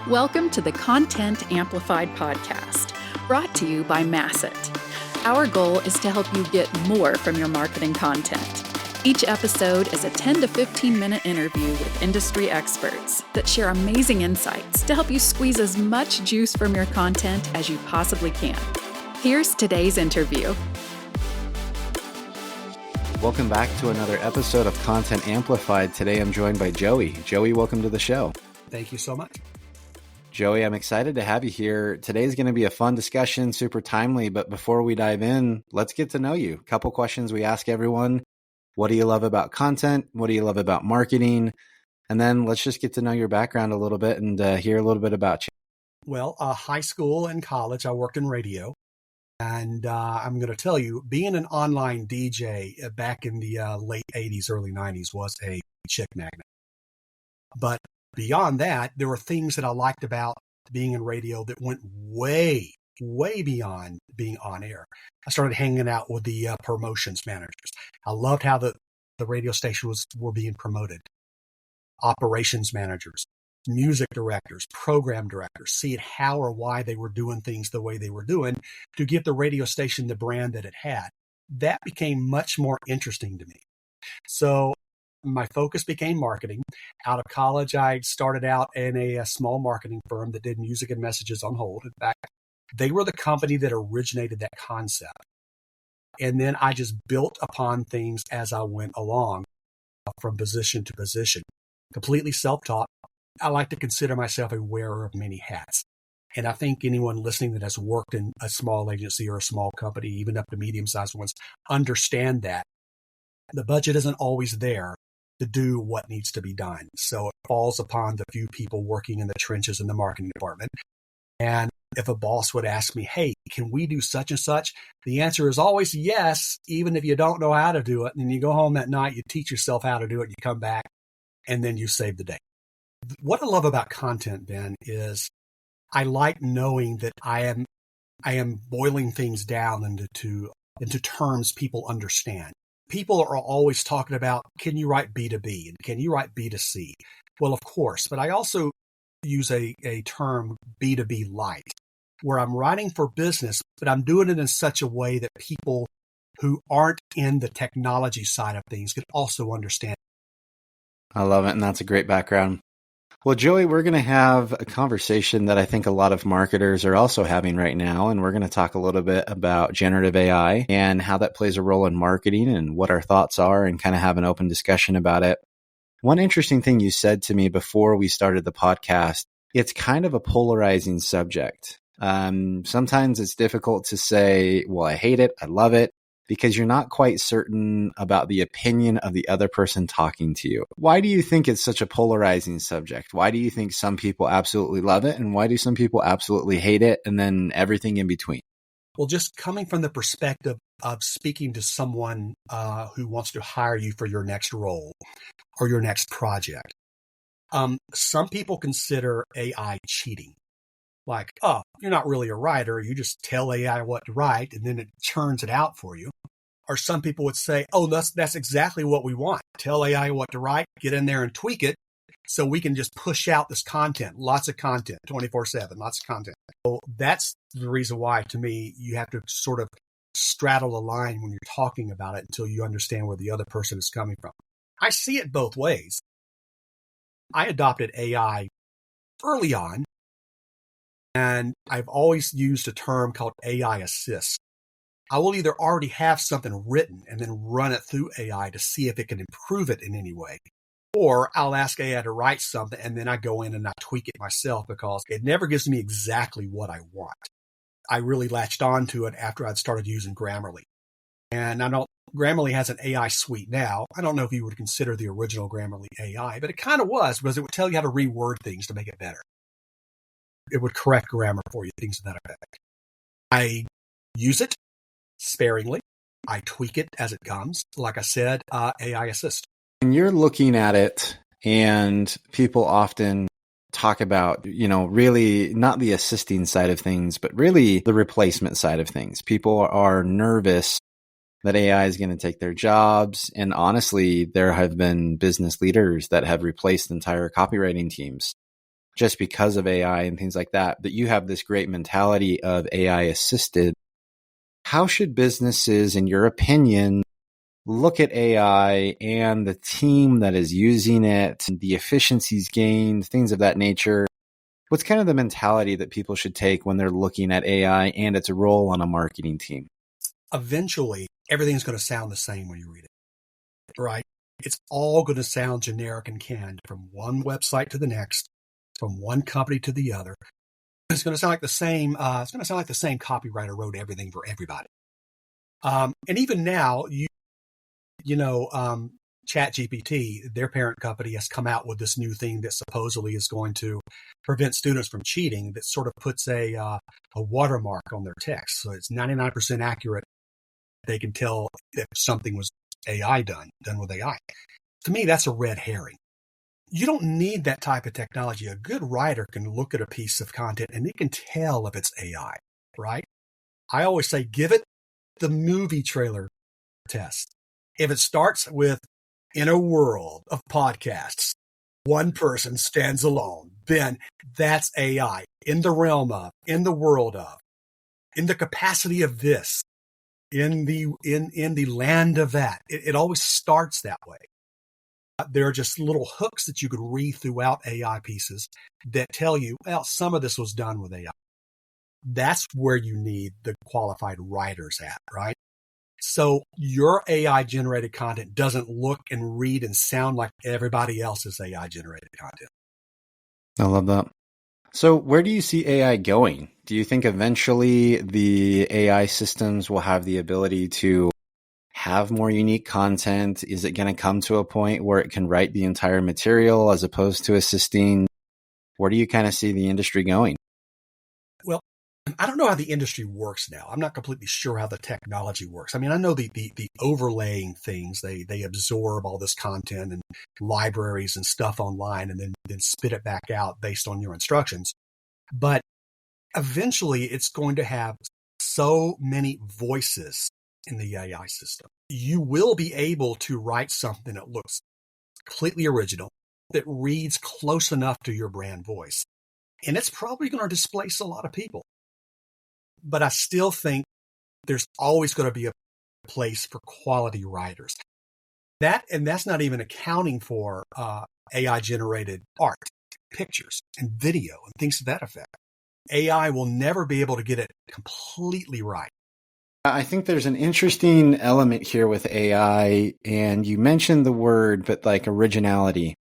Welcome to the Content Amplified podcast, brought to you by Masset. Our goal is to help you get more from your marketing content. Each episode is a 10 to 15 minute interview with industry experts that share amazing insights to help you squeeze as much juice from your content as you possibly can. Here's today's interview. Welcome back to another episode of Content Amplified. Today I'm joined by Joey. Joey, welcome to the show. Thank you so much. Joey, I'm excited to have you here. Today's going to be a fun discussion, super timely, but before we dive in, let's get to know you. A couple questions we ask everyone. What do you love about content? What do you love about marketing? And then let's just get to know your background a little bit and hear a little bit about you. Well, high school and college, I worked in radio. And I'm going to tell you, being an online DJ back in the late 80s, early 90s was a chick magnet. But beyond that, there were things that I liked about being in radio that went way, way beyond being on air. I started hanging out with the promotions managers. I loved how the radio station were being promoted. Operations managers, music directors, program directors, seeing how or why they were doing things the way they were doing to give the radio station the brand that it had. That became much more interesting to me. So my focus became marketing. Out of college, I started out in a small marketing firm that did music and messages on hold. In fact, they were the company that originated that concept. And then I just built upon things as I went along from position to position, completely self-taught. I like to consider myself a wearer of many hats. And I think anyone listening that has worked in a small agency or a small company, even up to medium-sized ones, understand that the budget isn't always there to do what needs to be done. So it falls upon the few people working in the trenches in the marketing department. And if a boss would ask me, hey, can we do such and such? The answer is always yes, even if you don't know how to do it. And you go home that night, you teach yourself how to do it, you come back, and then you save the day. What I love about content, Ben, is I like knowing that I am boiling things down into terms people understand. People are always talking about, can you write B2B and can you write B2C? Well, of course, but I also use a term B2B light, where I'm writing for business, but I'm doing it in such a way that people who aren't in the technology side of things could also understand. I love it, and that's a great background. Well, Joey, we're going to have a conversation that I think a lot of marketers are also having right now, and we're going to talk a little bit about generative AI and how that plays a role in marketing and what our thoughts are and kind of have an open discussion about it. One interesting thing you said to me before we started the podcast, it's kind of a polarizing subject. Sometimes it's difficult to say, well, I hate it, I love it, because you're not quite certain about the opinion of the other person talking to you. Why do you think it's such a polarizing subject? Why do you think some people absolutely love it? And why do some people absolutely hate it? And then everything in between? Well, just coming from the perspective of speaking to someone who wants to hire you for your next role or your next project. Some people consider AI cheating. Like, oh, you're not really a writer. You just tell AI what to write and then it churns it out for you. Or some people would say, oh, that's exactly what we want. Tell AI what to write, get in there and tweak it so we can just push out this content, lots of content, 24/7, lots of content. So that's the reason why, to me, you have to sort of straddle the line when you're talking about it until you understand where the other person is coming from. I see it both ways. I adopted AI early on. And I've always used a term called AI assist. I will either already have something written and then run it through AI to see if it can improve it in any way. Or I'll ask AI to write something and then I go in and I tweak it myself because it never gives me exactly what I want. I really latched on to it after I'd started using Grammarly. And Grammarly has an AI suite now. I don't know if you would consider the original Grammarly AI, but it kind of was because it would tell you how to reword things to make it better. It would correct grammar for you, things of that effect. I use it sparingly. I tweak it as it comes. Like I said, AI assist. And you're looking at it, and people often talk about, really not the assisting side of things, but really the replacement side of things. People are nervous that AI is going to take their jobs. And honestly, there have been business leaders that have replaced entire copywriting teams just because of AI and things like that. But you have this great mentality of AI assisted. How should businesses, in your opinion, look at AI and the team that is using it, the efficiencies gained, things of that nature? What's kind of the mentality that people should take when they're looking at AI and its role on a marketing team? Eventually, everything's going to sound the same when you read it, right? It's all going to sound generic and canned from one website to the next, from one company to the other. It's going to sound like the same. It's going to sound like the same copywriter wrote everything for everybody. And even now, ChatGPT, their parent company, has come out with this new thing that supposedly is going to prevent students from cheating. That sort of puts a watermark on their text, so it's 99% accurate. They can tell if something was AI done with AI. To me, that's a red herring. You don't need that type of technology. A good writer can look at a piece of content and they can tell if it's AI, right? I always say, give it the movie trailer test. If it starts with, in a world of podcasts, one person stands alone, then that's AI. In the realm of, in the world of, in the capacity of this, in the land of that. It always starts that way. There are just little hooks that you could read throughout AI pieces that tell you, well, some of this was done with AI. That's where you need the qualified writers at, right? So your AI generated content doesn't look and read and sound like everybody else's AI generated content. I love that. So where do you see AI going? Do you think eventually the AI systems will have the ability to have more unique content? Is it going to come to a point where it can write the entire material as opposed to assisting? Where do you kind of see the industry going? Well, I don't know how the industry works now. I'm not completely sure how the technology works. I mean, I know the overlaying things, they absorb all this content and libraries and stuff online and then spit it back out based on your instructions. But eventually it's going to have so many voices in the AI system. You will be able to write something that looks completely original, that reads close enough to your brand voice. And it's probably going to displace a lot of people. But I still think there's always going to be a place for quality writers. That's not even accounting for AI generated art, pictures, and video and things to that effect. AI will never be able to get it completely right. I think there's an interesting element here with AI, and you mentioned the word, but like originality,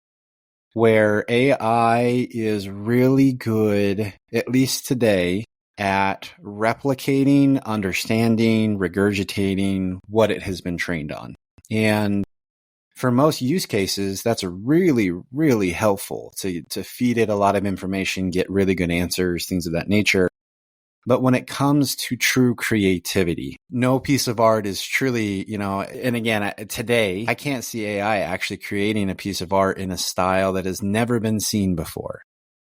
where AI is really good, at least today, at replicating, understanding, regurgitating what it has been trained on. And for most use cases, that's really, really helpful to feed it a lot of information, get really good answers, things of that nature. But when it comes to true creativity, no piece of art is truly, and again, today, I can't see AI actually creating a piece of art in a style that has never been seen before.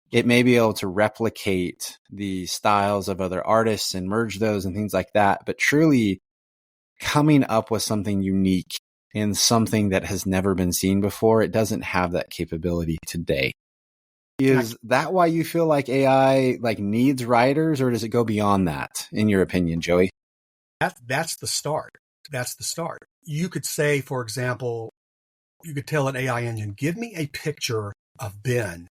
It may be able to replicate the styles of other artists and merge those and things like that, but truly coming up with something unique and something that has never been seen before, it doesn't have that capability today. Is that why you feel like AI needs writers, or does it go beyond that, in your opinion, Joey? That's the start. That's the start. You could say, for example, you could tell an AI engine, give me a picture of Ben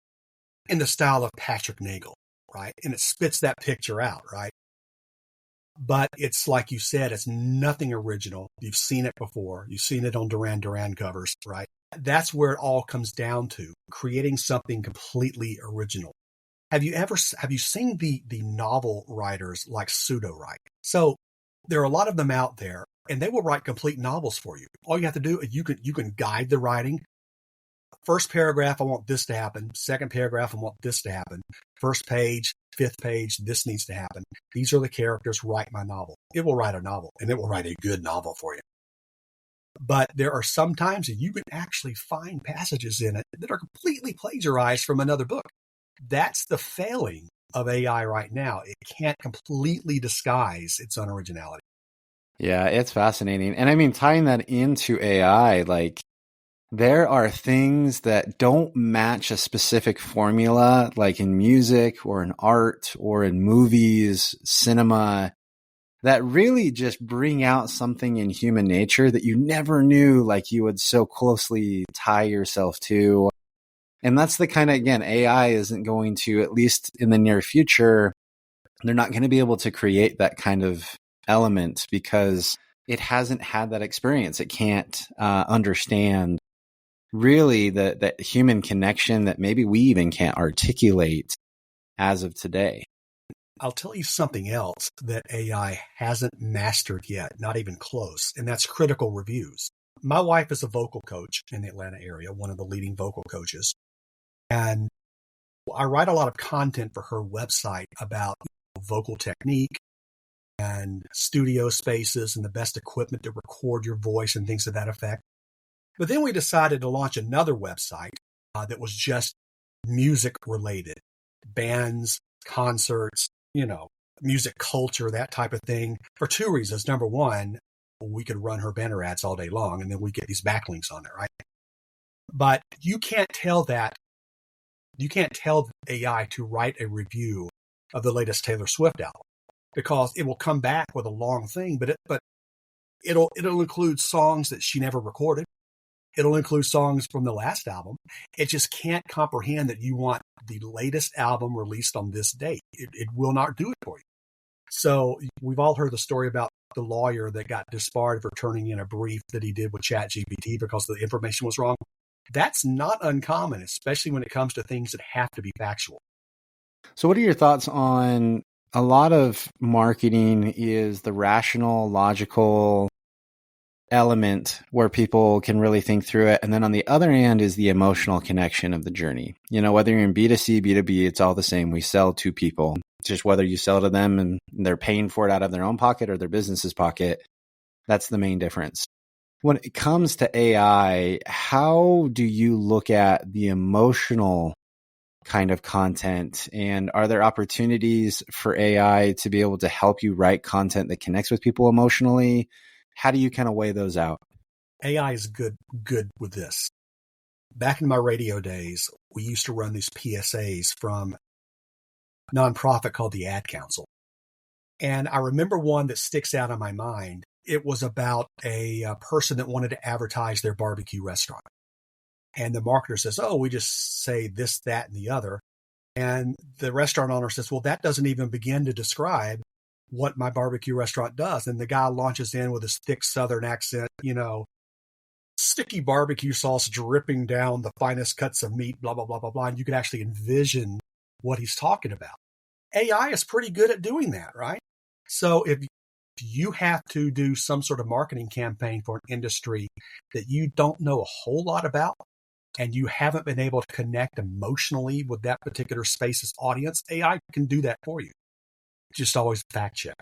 in the style of Patrick Nagel, right? And it spits that picture out, right? But it's like you said, it's nothing original. You've seen it before. You've seen it on Duran Duran covers, right? That's where it all comes down to, creating something completely original. Have you seen the novel writers like pseudo write? So there are a lot of them out there, and they will write complete novels for you. All you have to do is you can guide the writing. First paragraph, I want this to happen. Second paragraph, I want this to happen. First page, fifth page, this needs to happen. These are the characters, write my novel. It will write a novel, and it will write a good novel for you. But there are some times that you can actually find passages in it that are completely plagiarized from another book. That's the failing of AI right now. It can't completely disguise its unoriginality. Yeah, it's fascinating. And I mean, tying that into AI, There are things that don't match a specific formula, like in music or in art or in movies, cinema, that really just bring out something in human nature that you never knew, like you would so closely tie yourself to. And that's the kind of, again, AI isn't going to, at least in the near future, they're not going to be able to create that kind of element because it hasn't had that experience. It can't understand really that human connection that maybe we even can't articulate as of today. I'll tell you something else that AI hasn't mastered yet, not even close, and that's critical reviews. My wife is a vocal coach in the Atlanta area, one of the leading vocal coaches. And I write a lot of content for her website about vocal technique and studio spaces and the best equipment to record your voice and things to that effect. But then we decided to launch another website that was just music related, bands, concerts, music culture, that type of thing, for two reasons. Number one, we could run her banner ads all day long and then we get these backlinks on there, right? But you can't tell AI to write a review of the latest Taylor Swift album because it will come back with a long thing, but it'll include songs that she never recorded. It'll include songs from the last album. It just can't comprehend that you want the latest album released on this date. It will not do it for you. So we've all heard the story about the lawyer that got disbarred for turning in a brief that he did with ChatGPT because the information was wrong. That's not uncommon, especially when it comes to things that have to be factual. So what are your thoughts on a lot of marketing is the rational, logical element where people can really think through it. And then on the other end is the emotional connection of the journey. Whether you're in B2C, B2B, it's all the same. We sell to people. It's just whether you sell to them and they're paying for it out of their own pocket or their business's pocket. That's the main difference. When it comes to AI, how do you look at the emotional kind of content? And are there opportunities for AI to be able to help you write content that connects with people emotionally? How do you kind of weigh those out? AI is good with this. Back in my radio days, we used to run these PSAs from a nonprofit called the Ad Council. And I remember one that sticks out in my mind. It was about a person that wanted to advertise their barbecue restaurant. And the marketer says, we just say this, that, and the other. And the restaurant owner says, well, that doesn't even begin to describe what my barbecue restaurant does. And the guy launches in with his thick Southern accent, sticky barbecue sauce dripping down the finest cuts of meat, blah, blah, blah, blah, blah. And you can actually envision what he's talking about. AI is pretty good at doing that, right? So if you have to do some sort of marketing campaign for an industry that you don't know a whole lot about, and you haven't been able to connect emotionally with that particular space's audience, AI can do that for you. Just always fact check.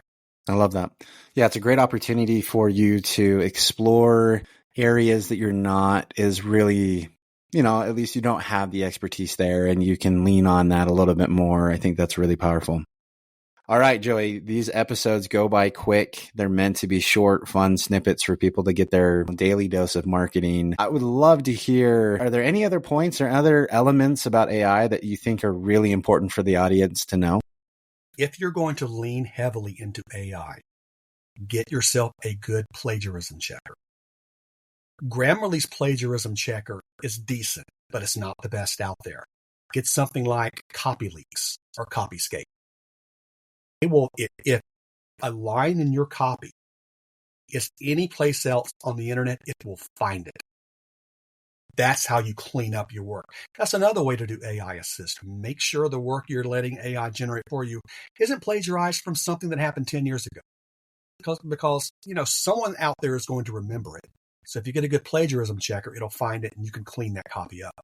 I love that. Yeah, it's a great opportunity for you to explore areas that you're not as really, at least you don't have the expertise there and you can lean on that a little bit more. I think that's really powerful. All right, Joey, these episodes go by quick. They're meant to be short, fun snippets for people to get their daily dose of marketing. I would love to hear, are there any other points or other elements about AI that you think are really important for the audience to know? If you're going to lean heavily into AI, get yourself a good plagiarism checker. Grammarly's plagiarism checker is decent, but it's not the best out there. Get something like CopyLeaks or Copyscape. If a line in your copy is any place else on the internet, it will find it. That's how you clean up your work. That's another way to do AI assist. Make sure the work you're letting AI generate for you isn't plagiarized from something that happened 10 years ago. Because someone out there is going to remember it. So if you get a good plagiarism checker, it'll find it and you can clean that copy up.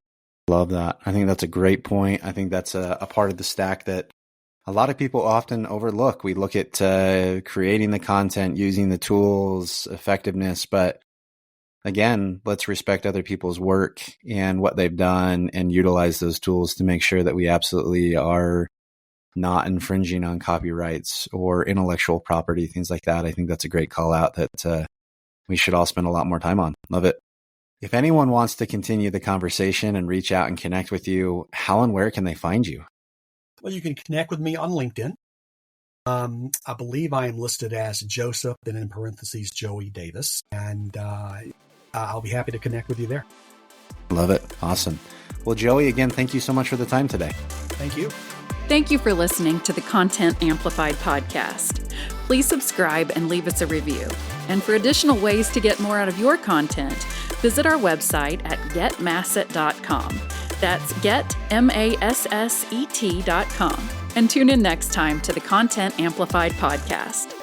Love that. I think that's a great point. I think that's a part of the stack that a lot of people often overlook. We look at creating the content, using the tools, effectiveness, but again, let's respect other people's work and what they've done and utilize those tools to make sure that we absolutely are not infringing on copyrights or intellectual property, things like that. I think that's a great call out that we should all spend a lot more time on. Love it. If anyone wants to continue the conversation and reach out and connect with you, how and where can they find you? Well, you can connect with me on LinkedIn. I believe I am listed as Joseph, then in parentheses, Joey Davis. And I'll be happy to connect with you there. Love it. Awesome. Well, Joey, again, thank you so much for the time today. Thank you. Thank you for listening to the Content Amplified podcast. Please subscribe and leave us a review. And for additional ways to get more out of your content, visit our website at getmasset.com. That's getmasset.com. And tune in next time to the Content Amplified podcast.